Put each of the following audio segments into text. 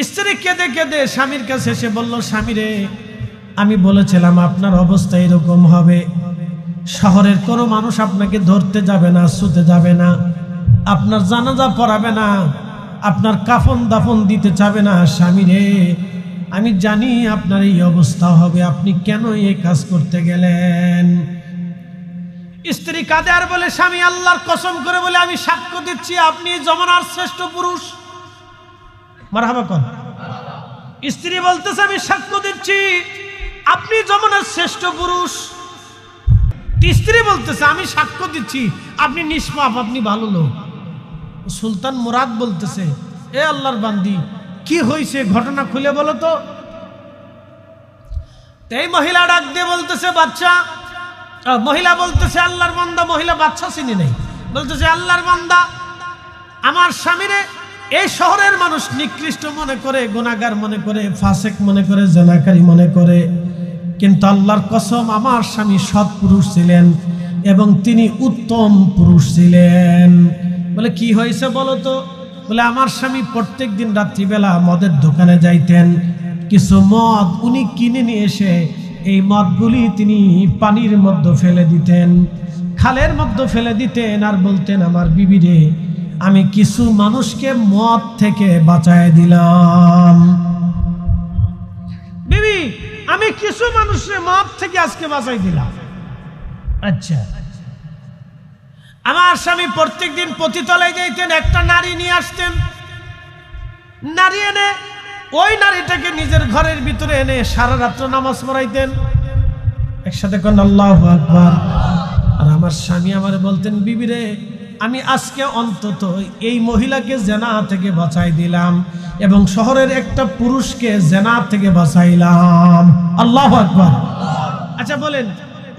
স্ত্রী কেঁদে কেঁদে স্বামীর কাছে এসে বলল, স্বামী রে, আমি বলেছিলাম আপনার অবস্থা এরকম হবে, শহরের কোনো মানুষ আপনাকে ধরতে যাবে না, ছুতে যাবে না, আপনার জানাজা পড়াবে না, আপনার কাফন দাফন দিতে চাবে না। স্বামী রে, আমি জানি আপনার এই অবস্থা হবে, আপনি কেন এই কাজ করতে গেলেন? স্ত্রী কাঁদে আর বলে, স্বামী আল্লাহর কসম করে বলে আমি সাক্ষ্য দিচ্ছি আপনি জমানার শ্রেষ্ঠ পুরুষ। মারহাবা কর। স্ত্রী বলতেছে, আমি সাক্ষ্য দিচ্ছি আপনি জমানার শ্রেষ্ঠ পুরুষ। স্ত্রী বলতেছে, আমি সাক্ষ্য দিচ্ছি আপনি নিষ্পাপ, আপনি ভালো লোক। সুলতান মুরাদ বলতেছে, এ আল্লাহর বান্দি, কি হয়েছে ঘটনা খুলে বলো তো। এই মহিলা ডাক দিয়ে বলতেছে, বাচ্চা। মহিলা বলতেছে, আল্লাহর বান্দা। মহিলা বাচ্চা চিনি নেই, বলতেছে, আল্লাহর বান্দা, আমার স্বামীরে এই শহরের মানুষ নিকৃষ্ট মনে করে, গুনাহগার মনে করে, ফাসেক মনে করে, জেনাকারী মনে করে, কিন্তু আল্লাহর কসম আমার স্বামী সৎ পুরুষ ছিলেন এবং তিনি উত্তম পুরুষ ছিলেন। বলে, কি হয়েছে বলো তো। বলে, আমার স্বামী প্রত্যেক দিন রাত্রিবেলা মদের দোকানে যাইতেন, কিছু মদ উনি কিনে নিয়ে এসে এই মদগুলি তিনি পানির মধ্যে ফেলে দিতেন, খালের মধ্যে ফেলে দিতেন, আর বলতেন, আমার বিবি রে, আমি কিছু মানুষকে মদ থেকে বাঁচায় দিলাম। বিবি, আমি কিছু মানুষের মদ থেকে আজকে বাঁচাই দিলাম। আচ্ছা। আমার স্বামী প্রত্যেক দিন পতিতলায় যাইতেন, একটা নারী নিয়ে আসতেন, নারী এনে ওই নারীটাকে নিজের ঘরের ভিতরে এনে সারা রাত্র নামাজ পড়াইতেন। একসাথে কোন আল্লাহু আকবার। আর আমার স্বামী আমারে বলতেন, বিবি রে, আমি আজকে অন্তত এই মহিলাকে জেনা থেকে বাঁচাই দিলাম এবং শহরের একটা পুরুষকে জেনা থেকে বাঁচাইলাম। আল্লাহু আকবার। আচ্ছা বলেন,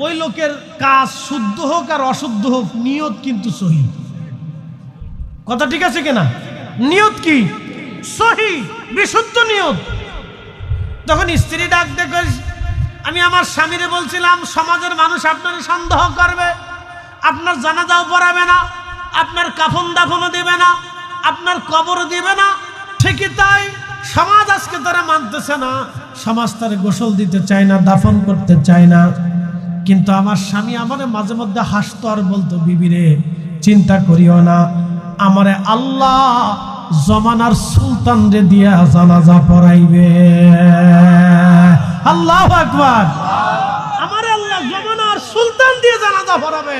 ওই লোকের কাজ শুদ্ধ হোক আর অশুদ্ধ হোক, নিয়ত কিন্তু সহি। কথা ঠিক আছে কিনা? নিয়ত কি? সহি, বিশুদ্ধ নিয়ত। তখন স্ত্রী ডাক দেখে, আমি আমার স্বামীরে বলছিলাম, সমাজের মানুষ আপনার সন্দেহ করবে, আপনার জানাজাও পড়াবে না, আপনার কাফন দাফনও দিবে না, আপনার কবরও দিবে না। ঠিকই তাই, সমাজ আজকে তারা মানতেছে না, সমাজ তারা গোসল দিতে চায় না, দাফন করতে চায় না। কিন্তু আমার স্বামী আমারে মাঝে মধ্যে হাসতো আর বলতো, বিবি রে, চিন্তা করিও না, আমারে আল্লাহ জমানার সুলতান রে দিয়া জানাজা পড়াইবে। আল্লাহু আকবার। আমারে আল্লাহ জমানার সুলতান দিয়ে জানাজা পড়াবে।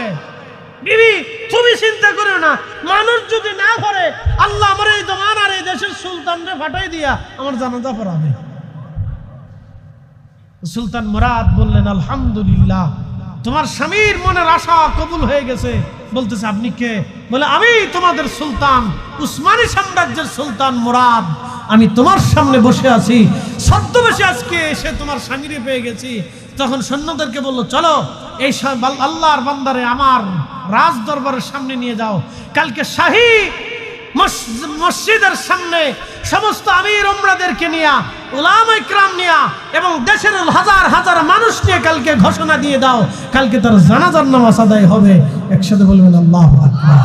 বিবি, তুমি চিন্তা করো না, মানুষ যদি না করে, আল্লাহ আমার এই জমানার এই দেশের সুলতান রে ফাটাই দিয়া আমার জানাজা পড়াবে। সুলতান মুরাদ বললেন, আলহামদুলিল্লাহ, তোমার স্বামীর মনের আশা কবুল হয়ে গেছে। বলতেছে, আপনি কে? বলে, আমি তোমাদের সুলতান, উসমানী সাম্রাজ্যের সুলতান মুরাদ। আমি তোমার সামনে বসে আছি, ছদ্মবেশে আজকে এসে তোমার স্বামীরে পেয়ে গেছি। তখন সৈন্যদেরকে বললো, চলো এই আল্লাহর বান্দারে আমার রাজ দরবারের সামনে নিয়ে যাও। কালকে শাহী মসজিদের সামনে সমস্ত আমির উমরাদেরকে নিয়ে, উলামা ইকরাম নিয়ে এবং দেশের হাজার হাজার মানুষ নিয়ে কালকে ঘোষণা দিয়ে দাও, কালকে তার জানাজার নামাজ আদায় হবে। একসাথে বলবেন আল্লাহু আকবার।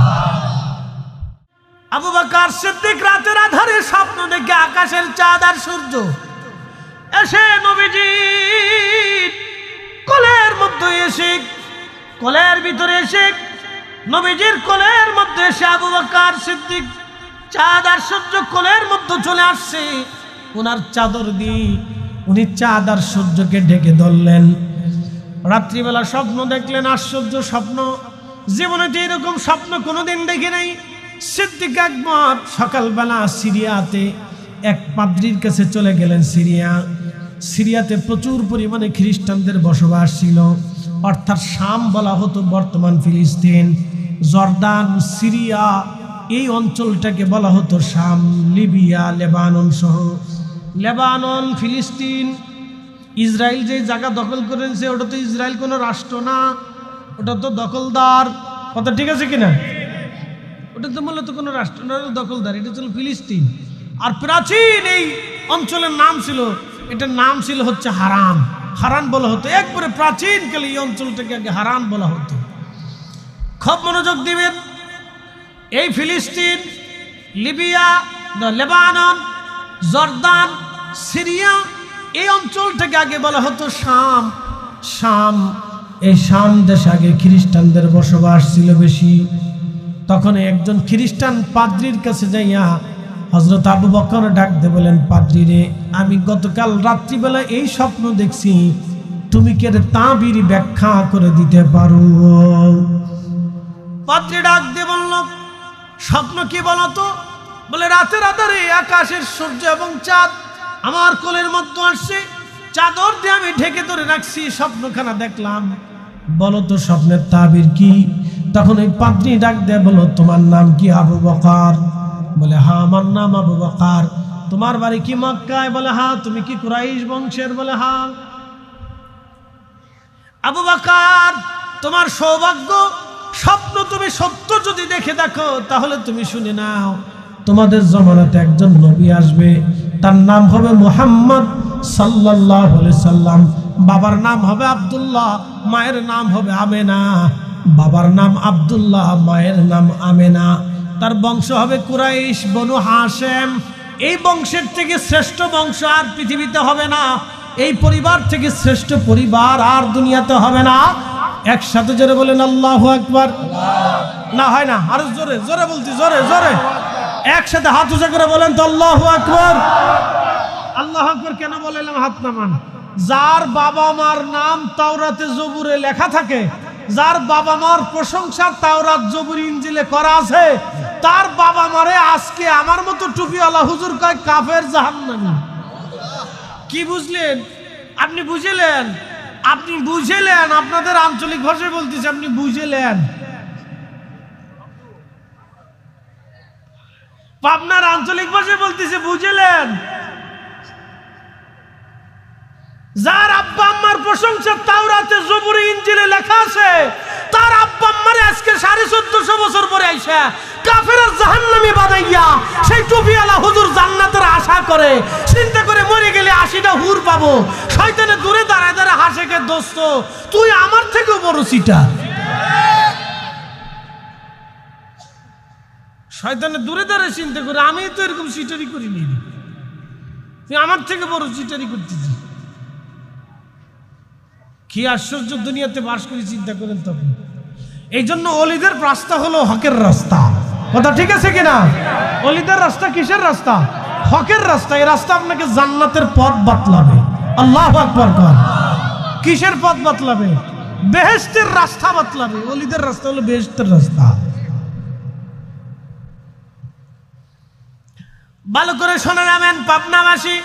আবু বকর সিদ্দিক রাতের আধারে স্বপ্ন দেখে আকাশের চাঁদ আর সূর্য এসে নবীজি কোলের মধ্যে এসে, কোলের ভিতরে এসে, নবীজির কোলের মধ্যে এসে আবু বকর সিদ্দিক চাঁদ আর সূর্য কোলের মধ্যে চলে আসছে। ওনার চাদর দিয়ে উনি চাঁদ আর সূর্যকে ঢেকে ধরলেন। রাত্রিবেলা স্বপ্ন দেখলেন, আশ্চর্য স্বপ্ন, জীবনে যে এরকম স্বপ্ন কোনোদিন দেখে নাই। সিদ্দিক আকবর সকালবেলা সিরিয়াতে এক পাদ্রীর কাছে চলে গেলেন। সিরিয়াতে প্রচুর পরিমাণে খ্রিস্টানদের বসবাস ছিল, অর্থাৎ শাম বলা হতো বর্তমান ফিলিস্তিন, জর্দান, সিরিয়া, এই অঞ্চলটাকে বলা হতো শাম, লিবিয়া, লেবানন সহ। লেবানন, ফিলিস্তিন, ইসরায়েল যে জায়গা দখল করেছে, ওটা তো ইসরায়েল কোনো রাষ্ট্র না, ওটা তো দখলদার। কথা ঠিক আছে কিনা? ওটা তো মূলত কোনো রাষ্ট্র না, দখলদার। এটা ছিল ফিলিস্তিন। আর প্রাচীন এই অঞ্চলের নাম ছিল, এটার নাম ছিল হচ্ছে হারান। হারান বলা হতো, একবারে প্রাচীনকালে এই অঞ্চলটাকে আগে হারান বলা হতো। খুব মনোযোগ দিবেন। এই ফিলিস্তিন, লিবিয়া, লেবানন, জর্দান, সিরিয়া এই অঞ্চলটাকে আগে বলা হতো শাম। শাম, এই শাম দেশে আগে খ্রিস্টানদের বসবাস ছিল বেশি। তখন একজন খ্রিস্টান পাদ্রির কাছে যাইয়া হযরত আবু বকর ডাক দিয়ে বলেন, পাদ্রি রে, আমি গতকাল রাত্রিবেলা এই স্বপ্ন দেখছি, তুমি কি এর তাবির ব্যাখ্যা করে দিতে পারো? পাদ্রি ডাক দিয়ে বলল, স্বপ্ন কি বলো তো? বলে, রাতের আধারে আকাশের সূর্য এবং চাঁদ আমার কোলের মধ্যে আসছে, চাদর দিয়ে আমি ঢেকে ধরে রাখছি, স্বপ্নখানা দেখলাম, বলো তো স্বপ্নের তাবির কি? তখন ওই পাদ্রি ডাক দিয়ে বলো, তোমার নাম কি? আবু বকর। বলে, হ্যাঁ আমার নাম আবু বকর। তোমার বাড়ি কি মক্কায়? বলে, হ্যাঁ। তুমি কি কুরাইশ বংশের? বলে, হ্যাঁ। আবু বকর, তোমার সৌভাগ্য, স্বপ্ন তুমি সত্য যদি দেখে দেখো তাহলে তুমি শুনে নাও, তোমাদের জমানাতে একজন নবী আসবে, তার নাম হবে মুহাম্মদ সাল্লাল্লাহু আলাইহি সাল্লাম। বাবার নাম হবে আব্দুল্লাহ, মায়ের নাম হবে আমেনা। বাবার নাম আব্দুল্লাহ, মায়ের নাম আমেনা। তার বংশ হবে কুরাইশ, বনু হাশেম। এই বংশের থেকে শ্রেষ্ঠ বংশ আর পৃথিবীতে হবে না, এই পরিবার থেকে শ্রেষ্ঠ পরিবার আর দুনিয়াতে হবে না। একসাথে জোরে বলেন আল্লাহু আকবার। না হয় না, আরো জোরে জোরে বলছি, জোরে জোরে একসাথে হাত উঁচা করে বলেন তো আল্লাহু আকবার। আল্লাহু আকবার কেন বললাম? হাত নামান। যার বাবা মার নাম তাওরাতে জবুরে লেখা থাকে, যার বাবা মার প্রশংসা তাওরাত জবুর ইনজিলে করা আছে, তার বাবা মারে আজকে আমার মতো টুপিওয়ালা হুজুর কয় কাফের, জাহান্নামী। কি বুঝলেন? আপনি বুঝলেন? আপনি বুঝলেন? আপনাদের আঞ্চলিক ভাষায় বলতেছি, আপনি বুঝলেন? পাবনার আঞ্চলিক ভাষায় বলতেছে, বুঝলেন? যার আব্বা আম্মার প্রশংসা তাওরাতে জবুরে ইনজিলে লেখা আছে, তার আব্বা আম্মারে আজকে 1450 বছর পরে আইসা কাফের আর জাহান্নামী বানাইয়া সেই টুপিওয়ালা হুজুর জান্নাতের আশা করে, চিন্তা করে মরে গেলে 80টা হুর পাবো। শয়তানে দূরে দাঁড়ায় দাঁড়ায় হাসে, কে দোস্ত তুই আমার থেকেও বড় চিটার। শয়তানে দূরে দাঁড়ায় চিন্তা করে, আমি তো এরকম চিটারি করিনি, তুই আমার থেকে বড় চিটারি করতেছি। কি আশ্চর্য দুনিয়াতে বাস করে, চিন্তা করেন তখন। এই জন্য অলিদের রাস্তা হলো হকের রাস্তা। কথা ঠিক আছে কিনা? অলিদের রাস্তা কিসের রাস্তা? হকের রাস্তা। এই রাস্তা আপনাকে জান্নাতের পথ বাতলাবে। আল্লাহু আকবার কর। কিসের পথ বাতলাবে? বেহেশতের রাস্তা বাতলাবে। অলিদের রাস্তা হলো বেহেশতের রাস্তা। ভালো করে শুনে নেবেন পাবনাবাসী।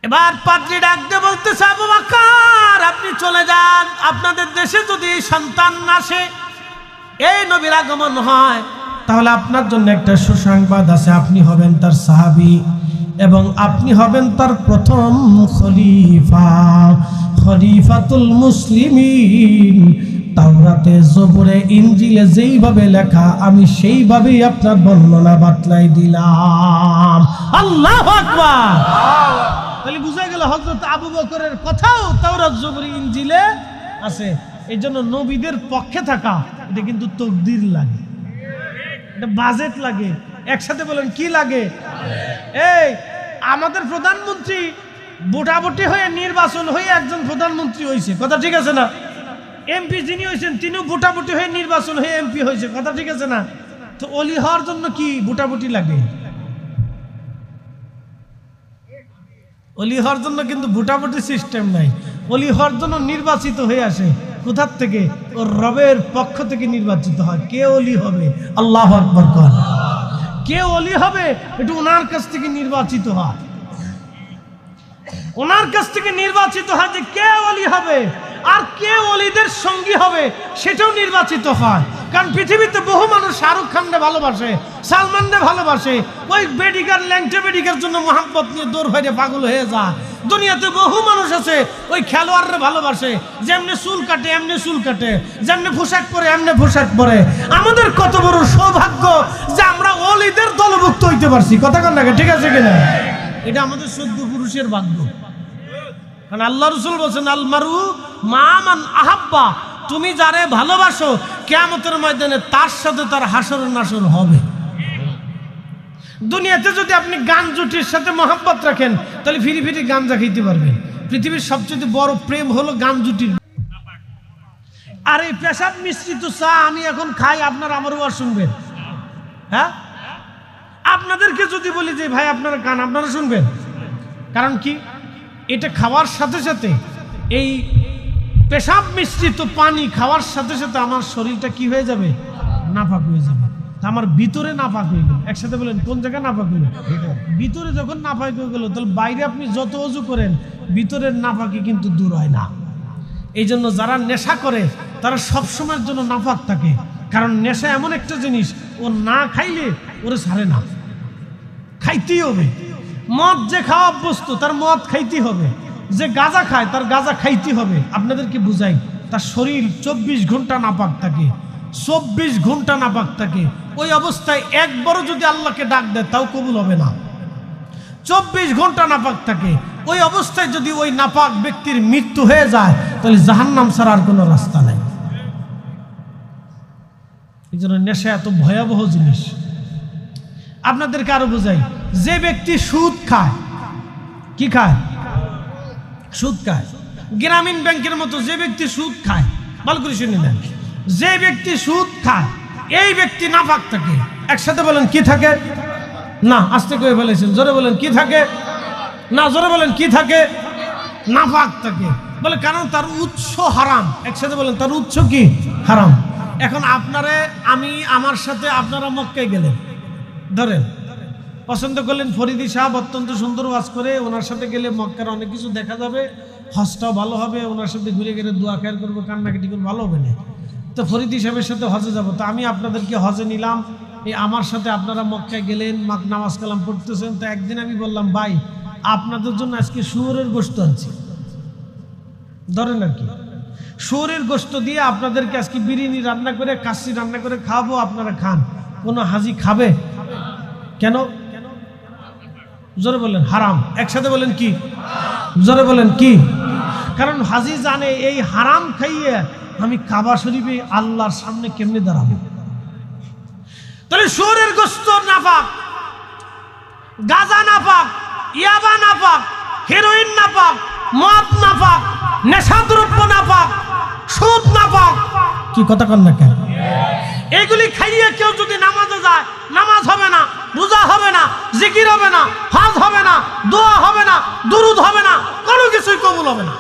এবার পাদ্রী ডাক দিয়ে বলতেছে, আবু বকর আপনি চলে যান, আপনাদের দেশে যদি সন্তান আসে, এই নবীর আগমন হয়, তাহলে আপনার জন্য একটা সুসংবাদ আছে, আপনি হবেন তার সাহাবী এবং আপনি হবেন তার প্রথম খলিফা, খলিফাতুল মুসলিমিন। তাওরাতে জবুরে ইনজিলে যেইভাবে লেখা আমি সেইভাবেই আপনার বর্ণনা বাতলাই দিলাম। আল্লাহু আকবার। তাহলে বুঝা গেল হযরত আবু বকরের কথাও তাওরাত জবুর ইনজিলে আছে। এই জন্য নবীদের পক্ষে থাকা এটা কিন্তু তাকদীর লাগে, এটা বাজেট লাগে। একসাথে বলেন কি লাগে? এই আমাদের প্রধানমন্ত্রী ভোটাভুটি হয়ে নির্বাচন হয়ে একজন প্রধানমন্ত্রী হয়েছে, কথা ঠিক আছে না? এমপি যিনি হয়েছেন তিনিও ভোটাভুটি হয়ে নির্বাচন হয়ে এমপি হয়েছে, কথা ঠিক আছে না? তো অলি হওয়ার জন্য কি ভোটাভুটি লাগে? অলি হওয়ার জন্য কিন্তু ভোটাভুটি সিস্টেম নাই। অলি হওয়ার জন্য নির্বাচিত হয়ে আসে। কোথার থেকে? ওর রবের পক্ষ থেকে নির্বাচিত হয়। কে অলি হবে? আল্লাহু আকবার কর। কে অলি হবে? এটা ওনার কাছ থেকে নির্বাচিত হয়। ওনার কাছ থেকে নির্বাচিত হয় যে কে অলি হবে আর কে অলিদের সঙ্গী হবে, সেটাও নির্বাচিত হয়। কারণ পৃথিবীতে বহু মানুষ শাহরুখ খানকে ভালোবাসে, সালমানকে ভালোবাসে, ওই বেডিকার ল্যাংটে বেডিকার জন্য মোহাম্মত নিয়ে দৌড় হয়ে পাগল হয়ে যায়। দুনিয়াতে বহু মানুষ আছে ওই খেলোয়াড়রে ভালোবাসে, যেমনি চুল কাটে এমনি চুল কাটে, যেমনি পোশাক পরে এমনি পোশাক পরে। আমাদের কত বড় সৌভাগ্য যে আমরা অলিদের দলভুক্ত হইতে পারছি, কথা কন না ঠিক আছে কিনা? এটা আমাদের 14 পুরুষের ভাগ্য। কারণ আল্লাহ রাসূল বলেছেন, আল মারু মা মান আহাব্বা, তুমি যারে ভালোবাসো কিয়ামতের ময়দানে তার সাথে তার হাসর নাসর হবে। দুনিয়াতে যদি আপনি গান জুটির সাথে মহাব্বত রাখেন তাহলে ফিরি ফিরি গাঞ্জা খাইতে পারবেন। পৃথিবীর সবচেয়ে বড় প্রেম হলো গান জুটির। আর এই পেশাব মিশ্রিত চা আমি এখন খাই, আপনারা আমার ওয়াজ শুনবেন? হ্যাঁ, আপনাদেরকে যদি বলি যে ভাই আপনারা গান, আপনারা শুনবেন? কারণ কি, এটা খাওয়ার সাথে সাথে, এই পেশাব মিশ্রিত পানি খাওয়ার সাথে সাথে আমার শরীরটা কি হয়ে যাবে? নাপাক হয়ে যাবে। আমার ভিতরে নাপাক হয়ে গেল। একসাথে বলেন, কোন জায়গায় নাপাক হইল? ভিতরে যখন নাপাক হয়ে গেল, তাহলে বাইরে আপনি যত অজু করেন ভিতরের নাপাকি কিন্তু দূর হয় না। এই জন্য যারা নেশা করে তারা সবসময়ের জন্য নাপাক থাকে, কারণ নেশা এমন একটা জিনিস, ও না খাইলে ওরে ছাড়ে না, খাইতেই হবে। মদ যে খাওয়া অভ্যস্ত তার মদ খাইতেই হবে, যে গাঁজা খায় তার গাঁজা খাইতেই হবে। আপনাদেরকে বুঝাই, তার শরীর 24 ঘন্টা নাপাক থাকে, 24 ঘন্টা নাপাক থাকে। ওই অবস্থায় একবারও যদি আল্লাহকে ডাক দেয় তাও কবুল হবে না। 24 ঘন্টা নাপাক থাকে। ওই অবস্থায় যদি ওই নাপাক ব্যক্তির মৃত্যু হয়ে যায় তাহলে জাহান্নাম ছাড়া আর কোনো রাস্তা নেই। এই জন্য নেশা এত ভয়াবহ জিনিস। আপনাদেরকে আরো বোঝাই, যে ব্যক্তি সুদ খায়, কি খায়? সুদ খায়। গ্রামীণ ব্যাংকের মতো যে ব্যক্তি সুদ খায়, ভালো করে শুনে নেন, যে ব্যক্তি সুদ খায় এই ব্যক্তি নাপাক থাকে। একসাথে বলেন, কি থাকে? না, আস্তে করে বলেছেন, জোরে বলেন, কি থাকে? না, জোরে বলেন, কি থাকে? নাপাক থাকে। বলে কারণ তার উৎস হারাম। একসাথে বলেন, তার উৎস কি? হারাম। এখন আপনারে আমি, আমার সাথে আপনারা মক্কায় গেলেন, ধরেন পছন্দ করলেন ফরিদি সাহেব অত্যন্ত সুন্দর ওয়াজ করে, ওনার সাথে গেলে মক্কার অনেক কিছু দেখা যাবে, হজটাও ভালো হবে, ওনার সাথে ঘুরে গেলে দোয়া খেয়াল করবো, কান্নাকাটি করবো, ভালো হবে না। তো ফরিদি সাহেবের সাথে হজে যাব, তো আমি আপনাদেরকে হজে নিলাম, এই আমার সাথে আপনারা মক্কায় গেলেন, নামাজ কালাম পড়তেছেন। তো একদিন আমি বললাম, ভাই আপনাদের জন্য আজকে শুয়োরের গোশত আনছি, ধরেন আর কি, শুয়োরের গোশত দিয়ে আপনাদেরকে আজকে বিরিয়ানি রান্না করে, কাশি রান্না করে খাওয়াবো, আপনারা খান। কোনো হাজি খাবে? কেন? জোরে বলেন, হারাম। একসাথে বলেন, কি? জোরে বলেন, কি? কারণ হাজি জানে এই হারাম খাইয়ে আমি কাবা শরীফে আল্লাহর সামনে কেমনে দাঁড়াবো। তাহলে শুয়োরের গোশত নাপাক, গাঁজা নাপাক, ইয়াবা নাপাক, হেরোইন নাপাক, মদ নাপাক, নেশাদ্রব্য নাপাক, সুদ নাপাক। কি কথা কন না কেন? এগুলি খাইয়ে কেউ যদি নামাজে যায়, নামাজ হবে না, রোজা হবে না, জিকির হবে না, হজ হবে না, দোয়া হবে না, দুরুদ হবে না, কোনো কিছুই কবুল হবে না।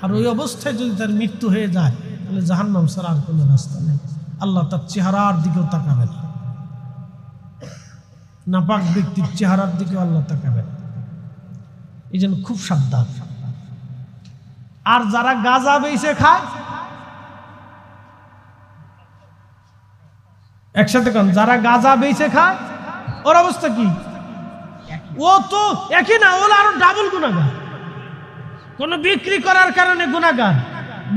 আর ওই অবস্থায় যদি তার মৃত্যু হয়ে যায় তাহলে জাহান্নাম ছাড়া আর কোনো রাস্তা নেই। আল্লাহ তার চেহারার দিকেও তাকাবে না, নাপাক ব্যক্তির চেহারার দিকেও আল্লাহ তাকাবে না। এই জন্য খুব সাবধান। আর যারা গাঁজা বেচে খায়, একসাথে কন, যারা গাঁজা বেচে খায় ওর অবস্থা কি? ও তো একই না, ওরা আরো ডাবল গুনাহগার। কোন বিক্রি করার কারণে গুনাহগার,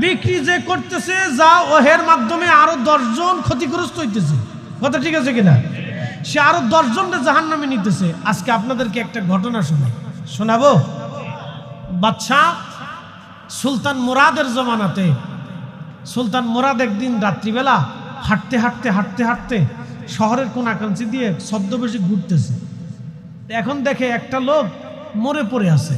বিক্রি যে করতেছে যা ওহের মাধ্যমে আরো 10 জন ক্ষতিগ্রস্ত হইতেছে। কথা ঠিক আছে কিনা? সে আরো 10 জনকে জাহান্নামে নিতেছে। আজকে আপনাদেরকে একটা ঘটনা শোনাবো। বাদশাহ সুলতান মুরাদের জমানাতে, সুলতান মুরাদ একদিন রাত্রিবেলা হাঁটতে হাঁটতে হাঁটতে হাঁটতে শহরের কোনাকাঞ্চি দিয়ে ছদ্মবেশে ঘুরতেছে। এখন দেখে একটা লোক মরে পড়ে আছে,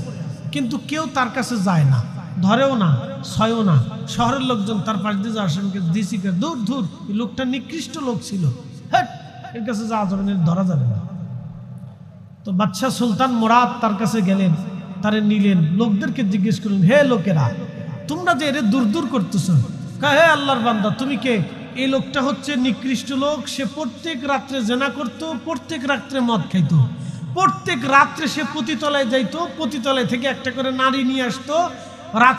কিন্তু কেউ তার কাছে যায় না, ধরেও না, ছয়ও না। শহরের লোকজন তার পাশ দিয়ে যাওয়ার সঙ্গে দিছি, দূর দূর, লোকটা নিকৃষ্ট লোক ছিল, হ্যাঁ এর কাছে যাওয়া যাবে না, ধরা যাবে না। তো বাদশাহ সুলতান মুরাদ তার কাছে গেলেন, তারে নিলেন, লোকদেরকে জিজ্ঞেস করলেন, হে লোকেরা, তোমরা যে এর দূর দূর করতেছ, হে আল্লাহর বান্দা তুমি কে? এই লোকটা হচ্ছে নিকৃষ্ট লোক, সে প্রত্যেক রাত্রে জেনা করত, প্রত্যেক রাত্রে মদ খাইত, প্রত্যেক রাত্রে সে পতিতলায় যাইতো, পতিতলায় থেকে একটা করে নারী নিয়ে আসতো,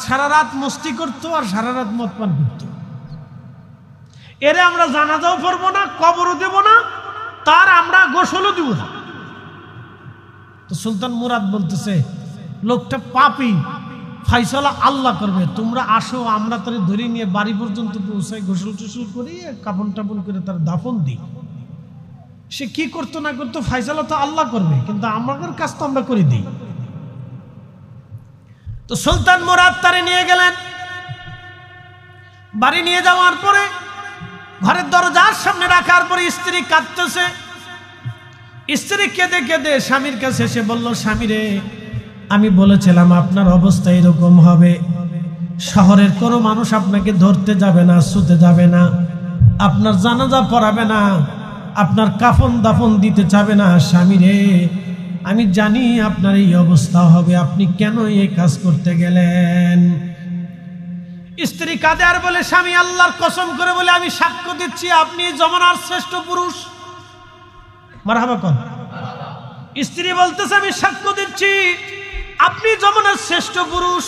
সারা রাত মস্তি করতো আর সারা রাত মদ পান করতো। এরে আমরা জানাজাও পড়বো না, কবরও দেব না, তার আমরা গোসলও দিব না। তো সুলতান মুরাদ বলতেছে, লোকটা পাপী, ফাইসালা আল্লাহ করবে, তোমরা আসো, আমরা তারে ধরে নিয়ে বাড়ি পর্যন্ত পৌঁছাই, গোসল টোসল করি, কাফন টাফন করে তার দাফন দিই। সে কি করতো না করতো ফাইসালা তো আল্লাহ করবে, কিন্তু আমাদের কাজ তো আমরা করে দিই। তো সুলতান মুরাদ তারে নিয়ে গেলেন। বাড়ি নিয়ে যাওয়ার পরে ঘরের দরজার সামনে রাখার পরে স্ত্রী কাঁদতেছে, স্ত্রী কেঁদে কেঁদে স্বামীর কাছে এসে বলল, স্বামী রে, আমি বলেছিলাম আপনার অবস্থা এরকম হবে, শহরের কোনো মানুষ আপনাকে ধরতে যাবে না, ছুতে যাবে না, আপনার জানাজা পড়াবে না, আপনার কাফন দাফন দিতে চাবে না। স্বামী রে, আমি জানি আপনার এই অবস্থা হবে, আপনি কেন এই কাজ করতে গেলেন? স্ত্রী কাঁদে আর বলে, স্বামী আল্লাহর কসম করে বলে আমি সাক্ষ্য দিচ্ছি আপনি জমানার শ্রেষ্ঠ পুরুষ। মারহাবা কোন? স্ত্রী বলতেছে, আমি সাক্ষ্য দিচ্ছি আপনি জমানার শ্রেষ্ঠ পুরুষ।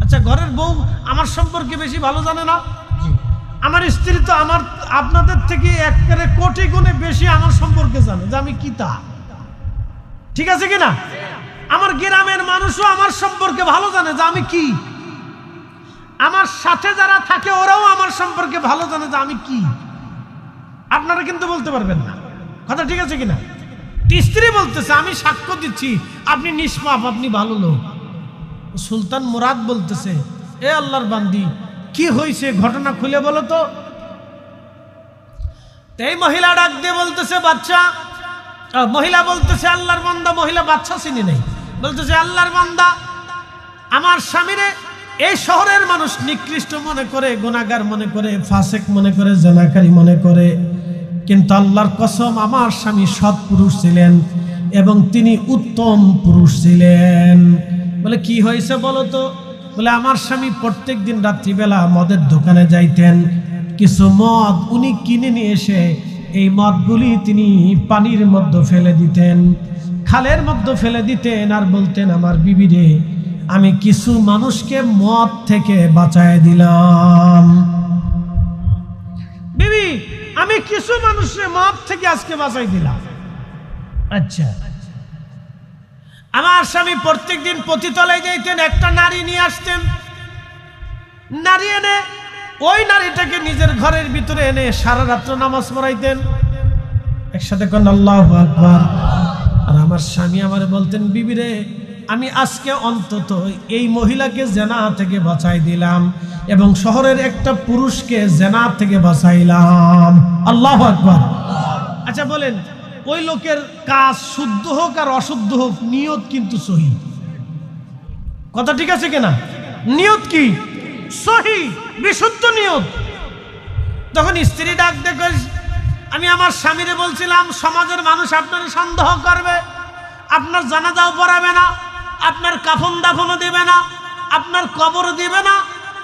আচ্ছা, ঘরের বউ আমার সম্পর্কে বেশি ভালো জানে না? আমার স্ত্রী তো আপনাদের থেকে একেবারে কোটি গুণে বেশি আমার সম্পর্কে জানে যে আমি কি তা, ঠিক আছে কিনা? আমার গ্রামের মানুষও আমার সম্পর্কে ভালো জানে যে আমি কি। আমার সাথে যারা থাকে ওরাও আমার সম্পর্কে ভালো জানে যে আমি কি। আপনারা কিন্তু বলতে পারবেন না, কথা ঠিক আছে কিনা? স্ত্রী বলতেছে, আমি সাক্ষ্য দিচ্ছি আপনি নিষ্পাপ, আপনি ভালো লোক। সুলতান মুরাদ বলতেছে, এ আল্লাহর বান্দি, কি হয়েছে ঘটনা খুলে বলো তো। এই মহিলা ডাক দিয়ে বলতেছে, বাচ্চা। মহিলা বলতেছে, আল্লাহর বান্দা। মহিলা বাচ্চা চিনি নাই, বলতেছে, আল্লাহর বান্দা, আমার স্বামীরে এই শহরের মানুষ নিকৃষ্ট মনে করে, গুনাহগার মনে করে, ফাসেক মনে করে, জেনাকারী মনে করে, কিন্তু আল্লাহর কসম আমার স্বামী সৎ পুরুষ ছিলেন এবং তিনি উত্তম পুরুষ ছিলেন। বলে, কি হয়েছে বলো তো? বলে, আমার স্বামী প্রত্যেক দিন রাত্রিবেলা মদের দোকানে যাইতেন, কিছু মদ উনি কিনে নিয়ে এসে এই মদগুলি তিনি পানির মধ্যে ফেলে দিতেন, খালের মধ্যে ফেলে দিতেন, আর বলতেন, আমার বিবি রে, আমি কিছু মানুষকে মদ থেকে বাঁচায় দিলাম। বিবি, আমি কিছু মানুষকে মদ থেকে আজকে বাঁচাই দিলাম। আচ্ছা, আমার স্বামী প্রত্যেক দিন পতিতলায় যাইতেন, একটা নারী নিয়ে আসতেন, নারী এনে ওই নারীটাকে নিজের ঘরের ভিতরে এনে সারা রাত্র নামাজ পড়াইতেন। একসাথে কোন আল্লাহু আকবার। আর আমার স্বামী আমারে বলতেন, বিবি রে, আমি আজকে অন্তত এই মহিলাকে জেনা থেকে বাঁচাই দিলাম এবং শহরের একটা পুরুষকে জেনা থেকে বাঁচাইলাম। আল্লাহু আকবার। আচ্ছা বলেন, ওই লোকের কাজ শুদ্ধ হোক আর অশুদ্ধ হোক, নিয়ত কিন্তু সহি। কথা ঠিক আছে কিনা? নিয়ত কি? সহি, বিশুদ্ধ নিয়ত। তখন স্ত্রী ডাক দেখে, আমি আমার স্বামীরে বলছিলাম, সমাজের মানুষ আপনার সন্দেহ করবে, আপনার জানাজাও পড়াবে না, আপনার কাফন দাফনও দিবে না, আপনার কবর দিবে না।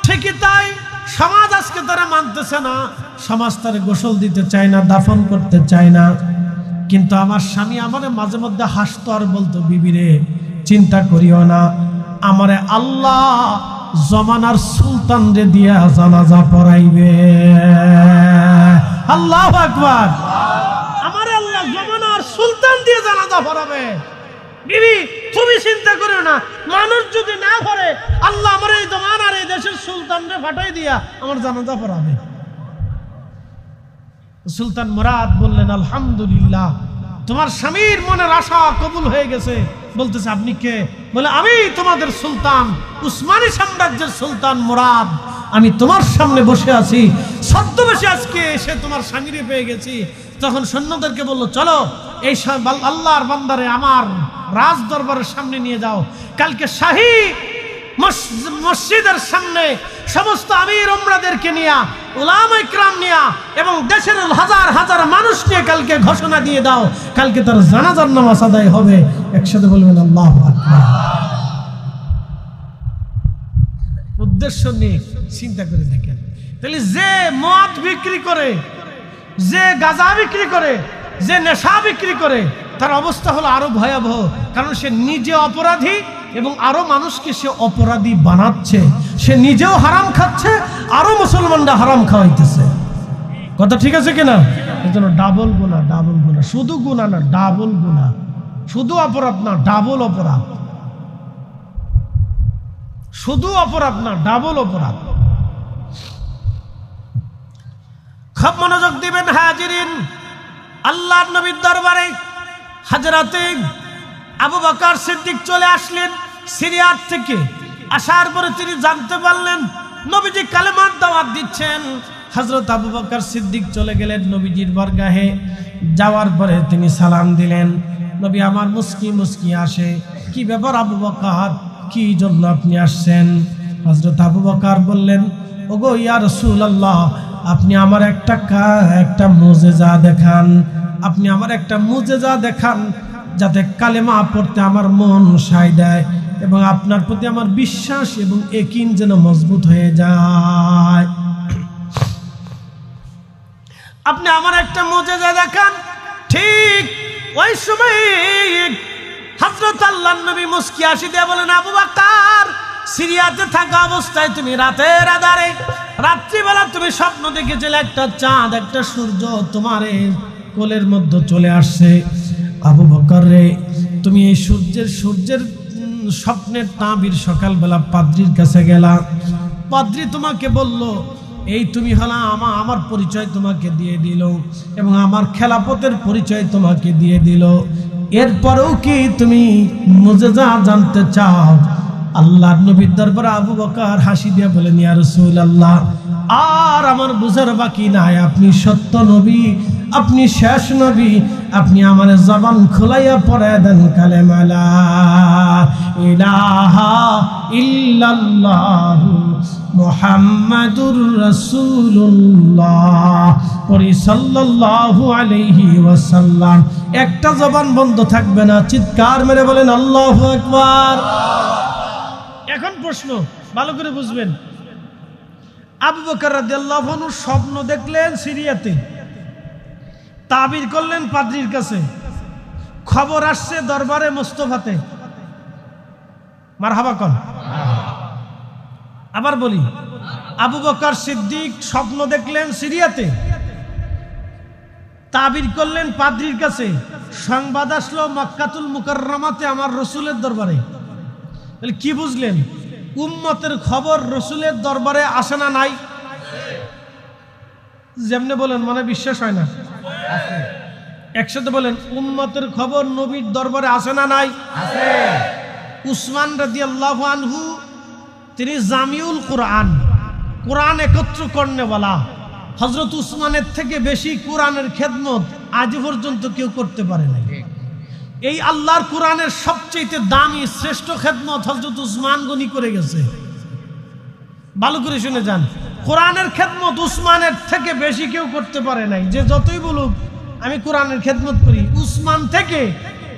ঠিকই তাই, সমাজ আজকে তারা মানতেছে না, সমাজ তারা গোসল দিতে চায় না, দাফন করতে চায় না। কিন্তু আমার স্বামী আমারে মাঝে মধ্যে হাসতো আর বলতো, বিবি রে, চিন্তা করিও না, আমারে আল্লাহ জমানার সুলতান রে দিয়া জানাজা পড়াইবে। আল্লাহু আকবার। আমারে আল্লাহ জমানার সুলতান দিয়ে জানাজা পড়াবে। বিবি, তুমি চিন্তা করিও না, মানুষ যদি না করে, আল্লাহ আমার এই জমানার এই দেশের সুলতান রে পাঠাই দিয়া আমার জানাজা পড়াবে। সুলতান মুরাদ বললেন, আলহামদুলিল্লাহ, তোমার স্বামীর মনের আশা কবুল হয়ে গেছে। বলতেছে, আপনি কে? বলে, আমি তোমাদের সুলতান, উসমানী সাম্রাজ্যের সুলতান মুরাদ। আমি তোমার সামনে বসে আছি, ছদ্মবেশে আজকে এসে তোমার স্বামীরে পেয়ে গেছি। তখন সৈন্যদেরকে বললো, চলো এই আল্লাহর বান্দারে আমার রাজ দরবারের সামনে নিয়ে যাও। কালকে শাহী মসজিদের সামনে সমস্ত আমির উমরাদেরকে নিয়ে, উলামা ইকরাম নিয়ে এবং দেশের হাজার হাজার মানুষ নিয়ে কালকে ঘোষণা দিয়ে দাও, কালকে তার জানাজার নামাজ আদায় হবে। একসাথে বলবেন আল্লাহু আকবার। উদ্দেশ্য নিয়ে চিন্তা করে দেখেন, তাহলে যে মদ বিক্রি করে, যে গাঁজা বিক্রি করে, যে নেশা বিক্রি করে, তার অবস্থা হলো আরো ভয়াবহ। কারণ সে নিজে অপরাধী এবং আরো মানুষকে সে অপরাধী বানাচ্ছে। সে নিজেও হারাম খাচ্ছে, আরো মুসলমানরা হারাম খাওয়াইতেছে। কথা ঠিক আছে কিনা? এই জন্য ডাবল গুনাহ, ডাবল গুনাহ। শুধু গুনাহ না, ডাবল গুনাহ। শুধু অপরাধ না, ডাবল অপরাধ। শুধু অপরাধ না, ডাবল অপরাধ। খুব মনোযোগ দিবেন হাজিরিন। আল্লাহর নবীর দরবারে হযরতে আবু বকর সিদ্দিক চলে আসলেন সিরিয়ার থেকে। আসার পরে তিনি জানতে পারলেন নবীজি কালেমার দাওয়াত দিচ্ছেন। হযরত আবু বকর সিদ্দিক চলে গেলেন নবীজির বরগাহে। যাওয়ার পরে তিনি সালাম দিলেন। নবী আমার মুস্কি মুস্কি আসে, কি ব্যাপার আবু বকর, কি জন্য আপনি আসছেন? হযরত আবু বকর বললেন, ওগো ইয়া রাসূলুল্লাহ, আপনি আমার একটা মুজিজা দেখান, আপনি আমার একটা মুজিজা দেখান, যাতে কালেমা পড়তে আমার মন সায় দেয় এবং আপনার প্রতি আমার বিশ্বাস এবং ইয়াকিন যেন মজবুত হয়ে যায়। আপনি আমার একটা মুজিজা দেখান। ঠিক ওই সময় হযরত আল্লাহর নবী মুস্কি হাসি দিয়ে বলেন, আবু বকর, সিরিয়াতে থাকা অবস্থায় তুমি রাতের আধারে রাত্রিবেলা তুমি স্বপ্ন দেখেছিলে একটা চাঁদ একটা সূর্য তোমার কোলের মধ্যে চলে আসছে। আবু বকর রে, তুমি এই সূর্যের স্বপ্নের তাবির সকালবেলা পাদ্রীর কাছে গেলা, পাদ্রী তোমাকে বলল এই তুমি হলা আমার পরিচয় তোমাকে দিয়ে দিল এবং আমার খেলাফতের পরিচয় তোমাকে দিয়ে দিল, এরপরেও কি তুমি মুজিজা জানতে চাও? আল্লাহর নবীর দরবারে আবু বকর হাসি দিয়ে বলেন, ইয়া রাসূলুল্লাহ, আর আমার বুঝার বাকি নাই, আপনি সত্য নবী, আপনি শেষ নবী, আপনি আমার জবান খোলাইয়া পড়ায় দেন কালেমা লা ইলাহা ইল্লাল্লাহু মুহাম্মাদুর রাসূলুল্লাহ পরি সাল্লাল্লাহু আলাইহি ওয়াসাল্লাম। একটা জবান বন্ধ থাকবে না, চিৎকার মেরে বলেন আল্লাহু আকবার। এখন প্রশ্ন ভালো করে বুঝবেন, আবু বকর রাদিয়াল্লাহু আনহু স্বপ্ন দেখলেন সিরিয়াতে, তাবির করলেন পাদ্রীর কাছে, খবর আসছে দরবারে মোস্তফাতে। মারহাবা কোন? আবার বলি, আবু বকর সিদ্দিক স্বপ্ন দেখলেন সিরিয়াতে, তাবির করলেন পাদ্রীর কাছে, সংবাদ আসলো মক্কাতুল মুকাররমাতে আমার রসুলের দরবারে। তাহলে কি বুঝলেন? উম্মতের খবর রসুলের দরবারে আসে না নাই? যেমনে বলেন মানে বিশ্বাস হয় না, একসাথে বলেন, উম্মতের খবর নবীর দরবারে আসে না নাই? উসমান রাদিয়াল্লাহু আনহু তিনি জামিউল কোরআন, কোরআন একত্র করনেওয়ালা। হযরত উসমানের থেকে বেশি কোরআনের খেদমত আজ পর্যন্ত কেউ করতে পারে নাই। এই আল্লাহর কোরআনের সবচেয়ে দামি শ্রেষ্ঠ খেদমত হযরত উসমান গনি করে গেছে। ভালো করে শুনে যান, কোরআনের খেদমত উসমানের থেকে বেশি কেউ করতে পারে নাই। যে যতই বলুক আমি কোরআনের খেদমত করি, উসমান থেকে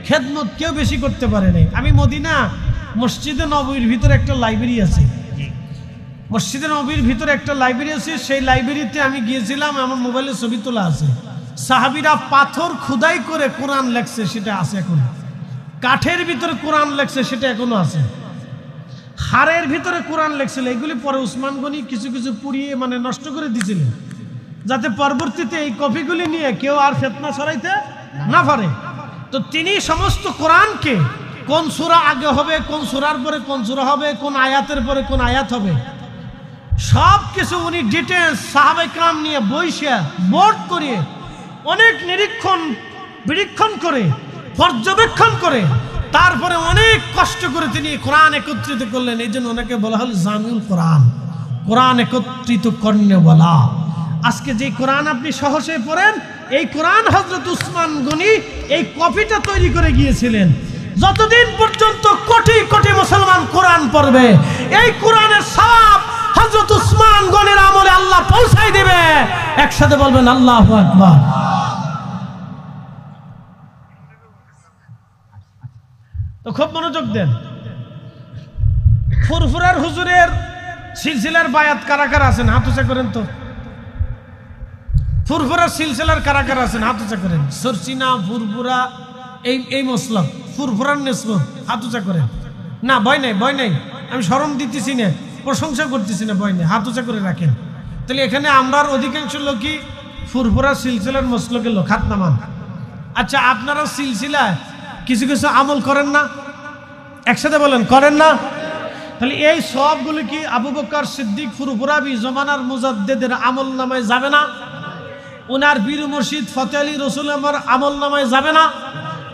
খেদমত কেউ বেশি করতে পারে নাই। আমি মদিনা মসজিদে নববীর ভিতরে একটা লাইব্রেরি আছে, মসজিদে নববীর ভিতরে একটা লাইব্রেরি আছে, সেই লাইব্রেরিতে আমি গিয়েছিলাম, আমার মোবাইলে ছবি তোলা আছে। সাহাবীরা পাথর খোদাই করে কোরআন লেখছে, সেটা আছে এখন। কাঠের ভিতরে কোরআন লেখছে, সেটা এখনো আছে। হাড়ের ভিতরে কোরআন লেখছিল, এগুলি পরে উসমান গনি কিছু কিছু পুড়িয়ে মানে নষ্ট করে দিয়েছিলেন, যাতে পরবর্তীতে এই কপিগুলি নিয়ে কেউ আর ফিতনা ছড়াইতে না পারে। তো তিনি সমস্ত কোরআনকে কোন সূরা আগে হবে, কোন সূরার পরে কোন সূরা হবে, কোন আয়াতের পরে কোন আয়াত হবে, সব কিছু উনি ডিটেলস সাহাবায়ে কেরাম নিয়ে বইসা বোর্ড করিয়ে অনেক নিরীক্ষণ করে পর্যবেক্ষণ করে তারপরে অনেক কষ্ট করে তিনি কোরআন একত্রিত করলেন। এই জন্য ওনাকে বলা হল জামিউল কোরআন, কোরআন একত্রিত করনেওয়ালা। আজকে যে কোরআন আপনি সহজে পড়েন, এই কোরআন হযরত উসমান গনি এই কপিটা তৈরি করে গিয়েছিলেন। যতদিন পর্যন্ত কোটি কোটি মুসলমান কোরআন পড়বে, এই কোরআনের সওয়াব হযরত উসমান গনির আমলে আল্লাহ পৌঁছাই দেবে। একসাথে বলবেন আল্লাহু আকবার। তো খুব মনোযোগ দেন। ফুরফুরার হুজুরের সিলসিলার বায়াত কারা কারা আছেন হাত উঁচা করেন তো। ফুরফুরার সিলসিলার কারা কারা আছেন হাত উঁচা করেন। সরসিনা ফুরফুরা এই মসলক ফুরফুরার নিসবত হাত উঁচা করেন। না ভয় নাই, ভয় নাই, আমি শরম দিতেছি না, প্রশংসা করতেছি না, ভয় নেই, হাত উঁচা করে রাখেন। তাহলে এখানে আমরার অধিকাংশ লোকই ফুরফুরার সিলসিলার মসলকের লোক, হাত নামান। আচ্ছা, আপনারা সিলসিলায় কিছু কিছু আমল করেন না? একসাথে বলেন, করেন না? তাহলে এই সবগুলো কি আবু বকর সিদ্দিক ফুরফুরাবি জমানার মুজাদ্দেদের আমল নামায় যাবে না? ওনার পীর মুর্শিদ ফতেহ আলী রসুল আমার আমল নামায় যাবে না?